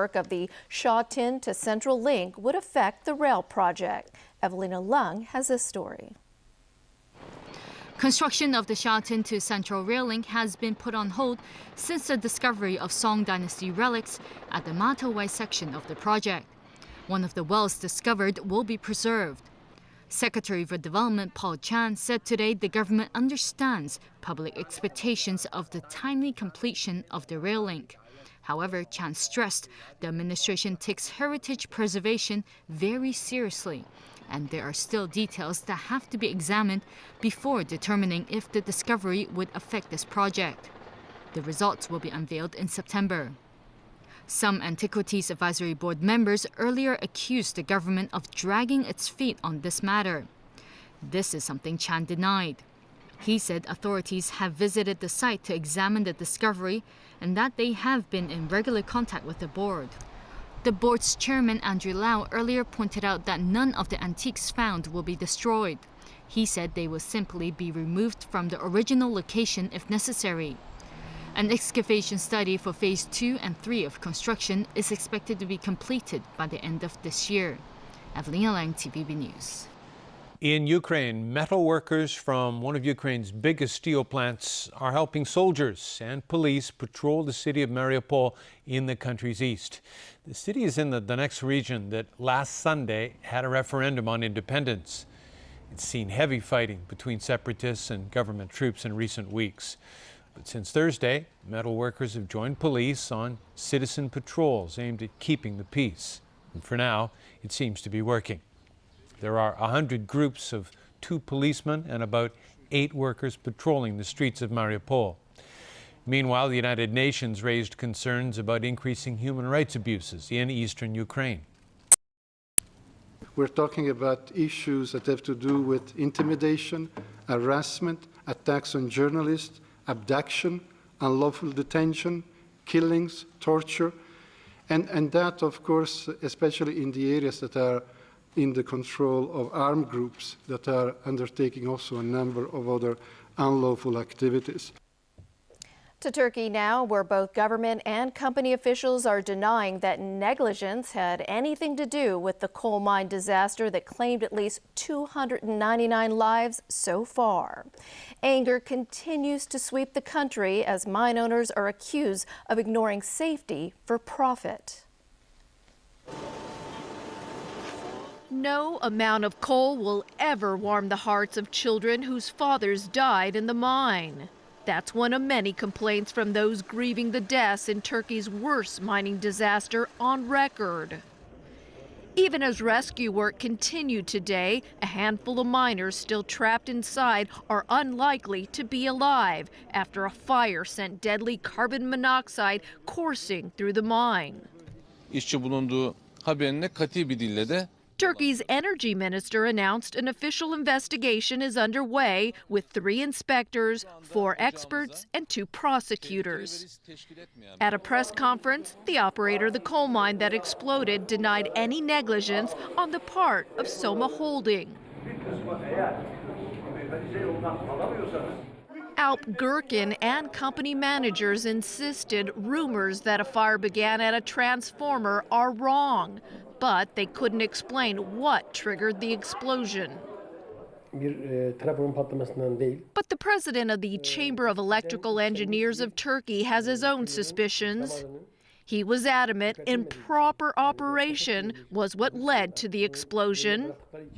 Work of the Shaw Tin to Central Link would affect the rail project. Evelina Lung has this story. Construction of the Shaw Tin to Central Rail Link has been put on hold since the discovery of Song Dynasty relics at the Matawai section of the project. One of the wells discovered will be preserved. Secretary for Development Paul Chan said today the government understands public expectations of the timely completion of the rail link. However, Chan stressed the administration takes heritage preservation very seriously, and there are still details that have to be examined before determining if the discovery would affect this project. The results will be unveiled in September. Some Antiquities Advisory Board members earlier accused the government of dragging its feet on this matter. This is something Chan denied. He said authorities have visited the site to examine the discovery and that they have been in regular contact with the board. The board's chairman, Andrew Lau, earlier pointed out that none of the antiques found will be destroyed. He said they will simply be removed from the original location if necessary. An excavation study for Phase 2 and 3 of construction is expected to be completed by the end of this year. Evelina Lang, TVB News. In Ukraine, metal workers from one of Ukraine's biggest steel plants are helping soldiers and police patrol the city of Mariupol in the country's east. The city is in the Donetsk region that last Sunday had a referendum on independence. It's seen heavy fighting between separatists and government troops in recent weeks. But since Thursday, metal workers have joined police on citizen patrols aimed at keeping the peace. And for now, it seems to be working. There are 100 groups of 2 policemen and about 8 workers patrolling the streets of Mariupol. Meanwhile, the United Nations raised concerns about increasing human rights abuses in eastern Ukraine. We're talking about issues that have to do with intimidation, harassment, attacks on journalists, abduction, unlawful detention, killings, torture, and that, of course, especially in the areas that are in the control of armed groups that are undertaking also a number of other unlawful activities. To Turkey now, where both government and company officials are denying that negligence had anything to do with the coal mine disaster that claimed at least 299 lives so far. Anger continues to sweep the country as mine owners are accused of ignoring safety for profit. No amount of coal will ever warm the hearts of children whose fathers died in the mine. That's one of many complaints from those grieving the deaths in Turkey's worst mining disaster on record. Even as rescue work continued today, a handful of miners still trapped inside are unlikely to be alive after a fire sent deadly carbon monoxide coursing through the mine. İşçi bulunduğu haberine katı bir dille de Turkey's energy minister announced an official investigation is underway with 3 inspectors, 4 experts, and 2 prosecutors. At a press conference, the operator of the coal mine that exploded denied any negligence on the part of Soma Holding. Alp Gürkin and company managers insisted rumors that a fire began at a transformer are wrong, but they couldn't explain what triggered the explosion. But the president of the Chamber of Electrical Engineers of Turkey has his own suspicions. He was adamant improper operation was what led to the explosion.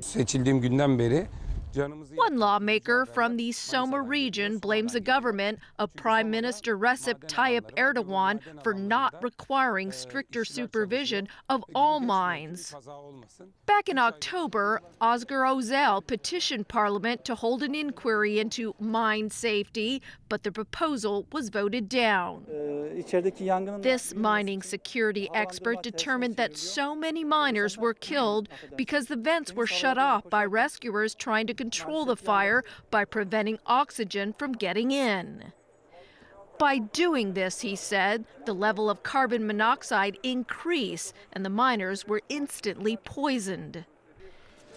seçildiğim günden beri One lawmaker from the Soma region blames the government of Prime Minister Recep Tayyip Erdogan for not requiring stricter supervision of all mines. Back in October, Özgür Özel petitioned Parliament to hold an inquiry into mine safety, but the proposal was voted down. This mining security expert determined that so many miners were killed because the vents were shut off by rescuers trying to control the fire by preventing oxygen from getting in. By doing this, he said, the level of carbon monoxide increased and the miners were instantly poisoned.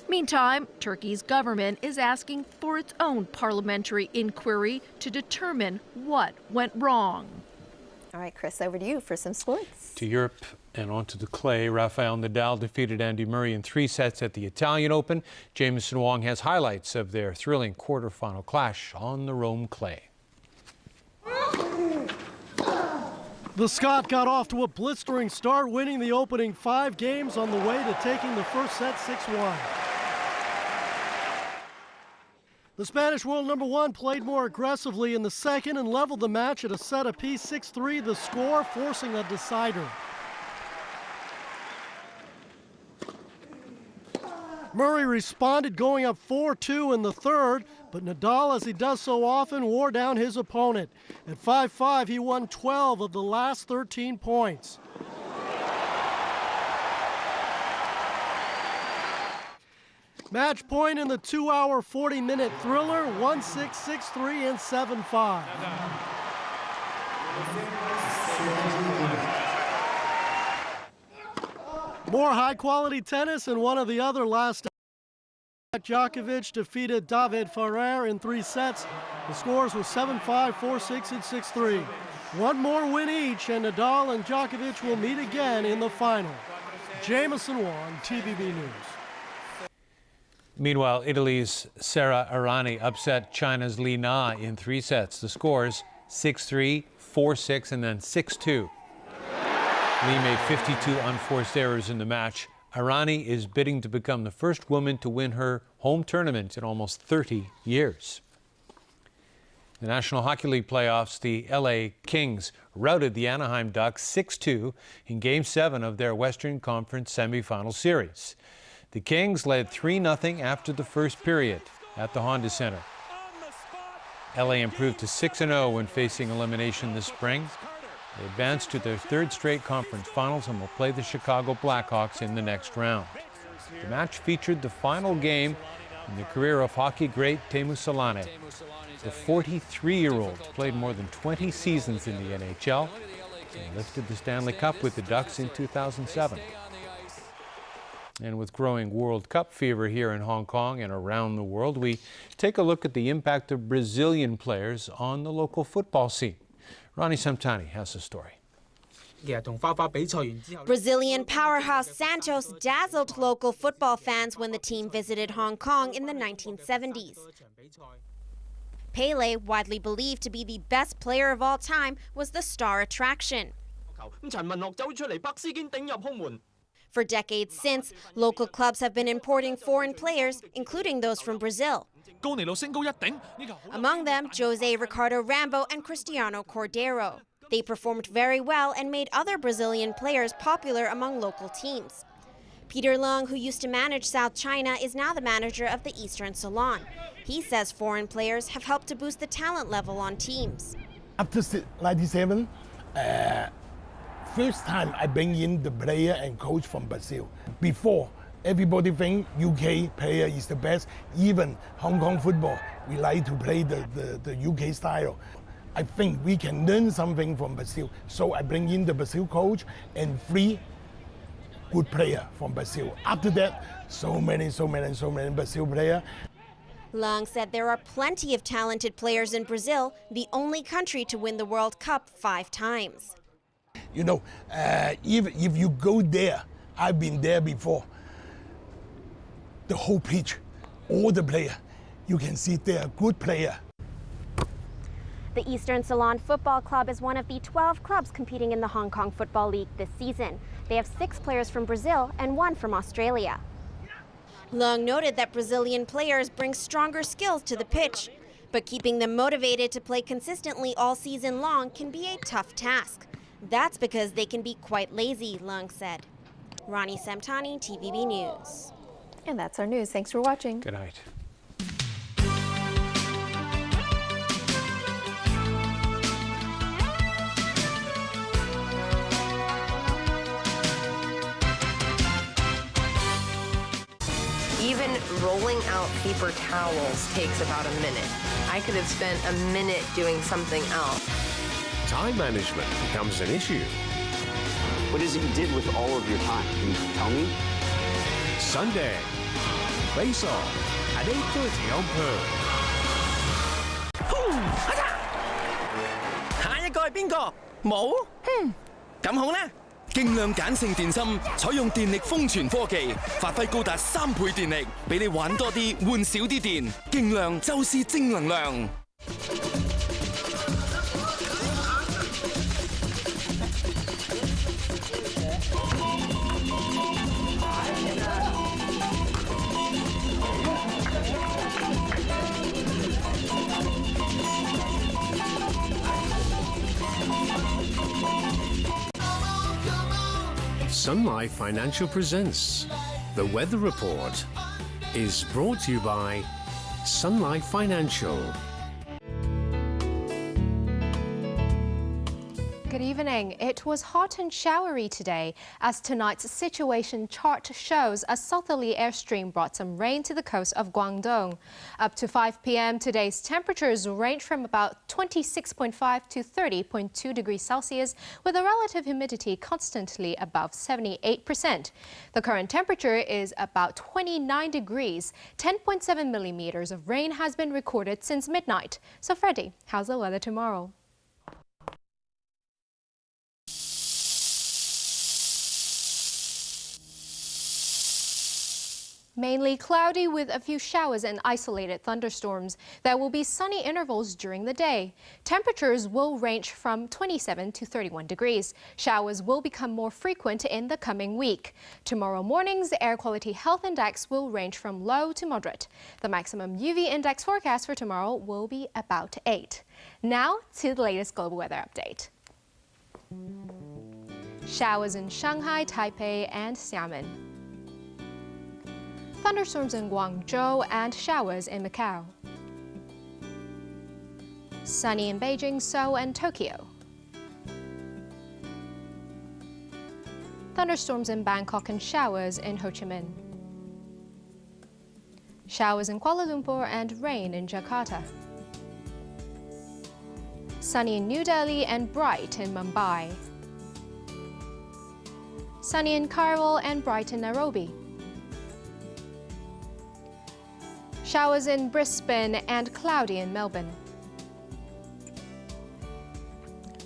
Meantime, Turkey's government is asking for its own parliamentary inquiry to determine what went wrong. All right, Chris, over to you for some sports. To Europe and onto the clay. Rafael Nadal defeated Andy Murray in 3 sets at the Italian Open. Jameson Wong has highlights of their thrilling quarterfinal clash on the Rome clay. The Scot got off to a blistering start, winning the opening 5 games on the way to taking the first set 6-1. The Spanish world number 1 played more aggressively in the second and leveled the match at a set apiece, 6-3 the score, forcing a decider. Murray responded, going up 4-2 in the third, but Nadal, as he does so often, wore down his opponent. At 5-5, he won 12 of the last 13 points. Match point in the 2-hour, 40-minute thriller, 1-6, 6-3, and 7-5. More high-quality tennis in one of the other last. Djokovic defeated David Ferrer in 3 sets. The scores were 7-5, 4-6, and 6-3. One more win each, and Nadal and Djokovic will meet again in the final. Jameson Wong, TVB News. Meanwhile, Italy's Sara Errani upset China's Li Na in 3 sets. The scores 6-3, 4-6, and then 6-2. Li made 52 unforced errors in the match. Errani is bidding to become the first woman to win her home tournament in almost 30 years. The National Hockey League playoffs, the LA Kings routed the Anaheim Ducks 6-2 in Game 7 of their Western Conference semifinal series. The Kings led 3-0 after the first period at the Honda Center. LA improved to 6-0 when facing elimination this spring. They advanced to their 3rd straight conference finals and will play the Chicago Blackhawks in the next round. The match featured the final game in the career of hockey great Teemu Selanne. The 43-year-old played more than 20 seasons in the NHL and lifted the Stanley Cup with the Ducks in 2007. And with growing World Cup fever here in Hong Kong and around the world, we take a look at the impact of Brazilian players on the local football scene. Ronnie Samtani has the story. Brazilian powerhouse Santos dazzled local football fans when the team visited Hong Kong in the 1970s. Pele, widely believed to be the best player of all time, was the star attraction. For decades since, local clubs have been importing foreign players, including those from Brazil. Among them, Jose Ricardo Rambo and Cristiano Cordeiro. They performed very well and made other Brazilian players popular among local teams. Peter Leung, who used to manage South China, is now the manager of the Eastern Salon. He says foreign players have helped to boost the talent level on teams. After 97, first time I bring in the player and coach from Brazil. Before, everybody think UK player is the best. Even Hong Kong football, we like to play the UK style. I think we can learn something from Brazil. So I bring in the Brazil coach and 3 good player from Brazil. After that, so many Brazil players. Leung said there are plenty of talented players in Brazil, the only country to win the World Cup 5 times. You know, if you go there, I've been there before, the whole pitch, all the players, you can see they are good players. The Eastern Salon Football Club is one of the 12 clubs competing in the Hong Kong Football League this season. They have 6 players from Brazil and 1 from Australia. Leung noted that Brazilian players bring stronger skills to the pitch, but keeping them motivated to play consistently all season long can be a tough task. That's because they can be quite lazy, Leung said. Ronnie Samtani, TVB News. And that's our news. Thanks for watching. Good night. Even rolling out paper towels takes about a minute. I could have spent a minute doing something else. Time management becomes an issue. What is it you did with all of your time? Can you tell me? Sunday, Face Off at 8:30 on Pearl. 下一個係邊個？冇？咁好啦，勁量鹼性電芯採用電力封存科技，發揮高達3倍電力，俾你玩多啲，換少啲電。勁量就是正能量。Sun Life Financial presents The Weather Report is brought to you by Sun Life Financial. Good evening. It was hot and showery today, as tonight's situation chart shows a southerly airstream brought some rain to the coast of Guangdong. Up to 5 p.m. today's temperatures range from about 26.5 to 30.2 degrees Celsius, with a relative humidity constantly above 78%. The current temperature is about 29 degrees. 10.7 millimeters of rain has been recorded since midnight. So Freddie, how's the weather tomorrow? Mainly cloudy with a few showers and isolated thunderstorms. There will be sunny intervals during the day. Temperatures will range from 27 to 31 degrees. Showers will become more frequent in the coming week. Tomorrow morning's air quality health index will range from low to moderate. The maximum UV index forecast for tomorrow will be about 8. Now to the latest global weather update. Showers in Shanghai, Taipei, and Xiamen. Thunderstorms in Guangzhou and showers in Macau. Sunny in Beijing, Seoul, and Tokyo. Thunderstorms in Bangkok and showers in Ho Chi Minh. Showers in Kuala Lumpur and rain in Jakarta. Sunny in New Delhi and bright in Mumbai. Sunny in Cairo and bright in Nairobi. Showers in Brisbane and cloudy in Melbourne.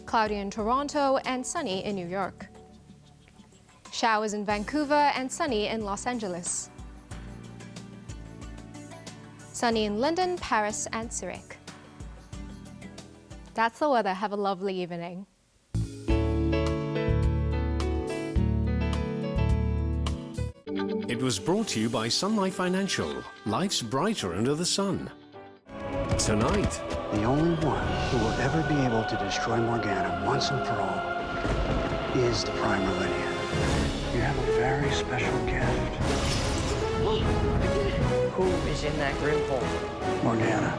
Cloudy in Toronto and sunny in New York. Showers in Vancouver and sunny in Los Angeles. Sunny in London, Paris, and Zurich. That's the weather. Have a lovely evening. It was brought to you by Sun Life Financial. Life's brighter under the sun. Tonight, The only one who will ever be able to destroy Morgana once and for all is the Prime Meridian. You have a very special gift. Look, I did it. Who is in that grim hole? Morgana.